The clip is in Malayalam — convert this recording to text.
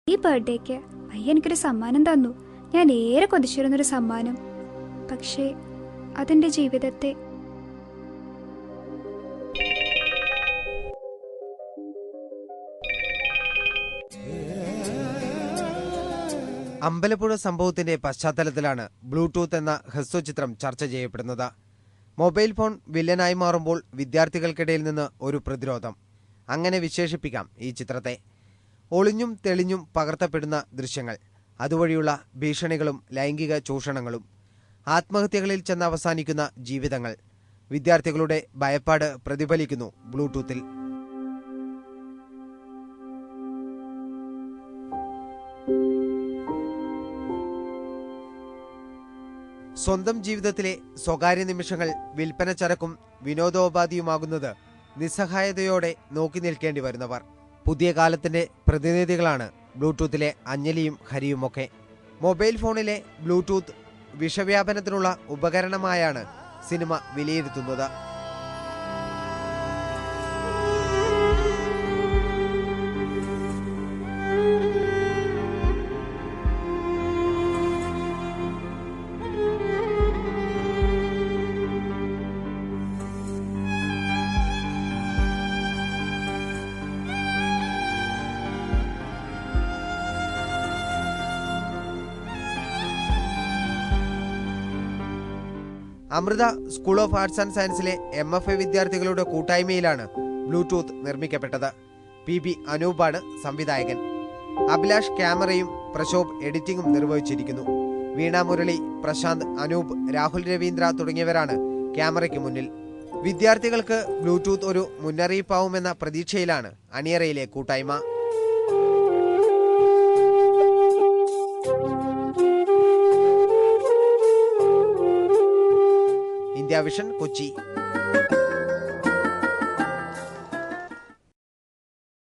ഈ ബർത്ത്ഡേക്ക് അയ്യ എനിക്കൊരു സമ്മാനം തന്നു. ഞാൻ ഏറെ കൊതിച്ചിരുന്നൊരു സമ്മാനം. പക്ഷേ അതെന്റെ ജീവിതത്തെ അമ്പലപ്പുഴ സംഭവത്തിന്റെ പശ്ചാത്തലത്തിലാണ് ബ്ലൂടൂത്ത് എന്ന ഹ്രസ്വചിത്രം ചർച്ച ചെയ്യപ്പെടുന്നത്. മൊബൈൽ ഫോൺ വില്ലനായി മാറുമ്പോൾ വിദ്യാർത്ഥികൾക്കിടയിൽ നിന്ന് ഒരു പ്രതിരോധം, അങ്ങനെ വിശേഷിപ്പിക്കാം ഈ ചിത്രത്തെ. ഒളിഞ്ഞും തെളിഞ്ഞും പകർത്തപ്പെടുന്ന ദൃശ്യങ്ങൾ, അതുവഴിയുള്ള ഭീഷണികളും ലൈംഗിക ചൂഷണങ്ങളും, ആത്മഹത്യകളിൽ ചെന്ന് അവസാനിക്കുന്ന ജീവിതങ്ങൾ, വിദ്യാർത്ഥികളുടെ ഭയപ്പാട് പ്രതിഫലിക്കുന്നു ബ്ലൂടൂത്തിൽ. സ്വന്തം ജീവിതത്തിലെ സ്വകാര്യ നിമിഷങ്ങൾ വിൽപ്പന ചരക്കും വിനോദോപാധിയുമാകുന്നത് നിസ്സഹായതയോടെ നോക്കി നിൽക്കേണ്ടി വരുന്നവർ. പുതിയ കാലത്തിന്റെ പ്രതിനിധികളാണ് ബ്ലൂടൂത്തിലെ അഞ്ജലിയും ഹരിയുമൊക്കെ. മൊബൈൽ ഫോണിലെ ബ്ലൂടൂത്ത് വിഷവ്യാപനത്തിനുള്ള ഉപകരണമായാണ് സിനിമ വിലയിരുത്തുന്നത്. Amrita school of arts and സയൻസിലെ MFA വിദ്യാർത്ഥികളുടെ കൂട്ടായ്മയിലാണ് ബ്ലൂടൂത്ത് നിർമ്മിക്കപ്പെട്ടത്. PB അനൂപാണ് സംവിധായകൻ. അഭിലാഷ് ക്യാമറയും പ്രശോഭ് എഡിറ്റിംഗും നിർവഹിച്ചിരിക്കുന്നു. വീണ മുരളി, പ്രശാന്ത്, അനൂപ്, രാഹുൽ രവീന്ദ്ര തുടങ്ങിയവരാണ് ക്യാമറയ്ക്ക് മുന്നിൽ. വിദ്യാർത്ഥികൾക്ക് ബ്ലൂടൂത്ത് ഒരു മുന്നറിയിപ്പാവുമെന്ന പ്രതീക്ഷയിലാണ് അണിയറയിലെ കൂട്ടായ്മ. India vision, Kochi.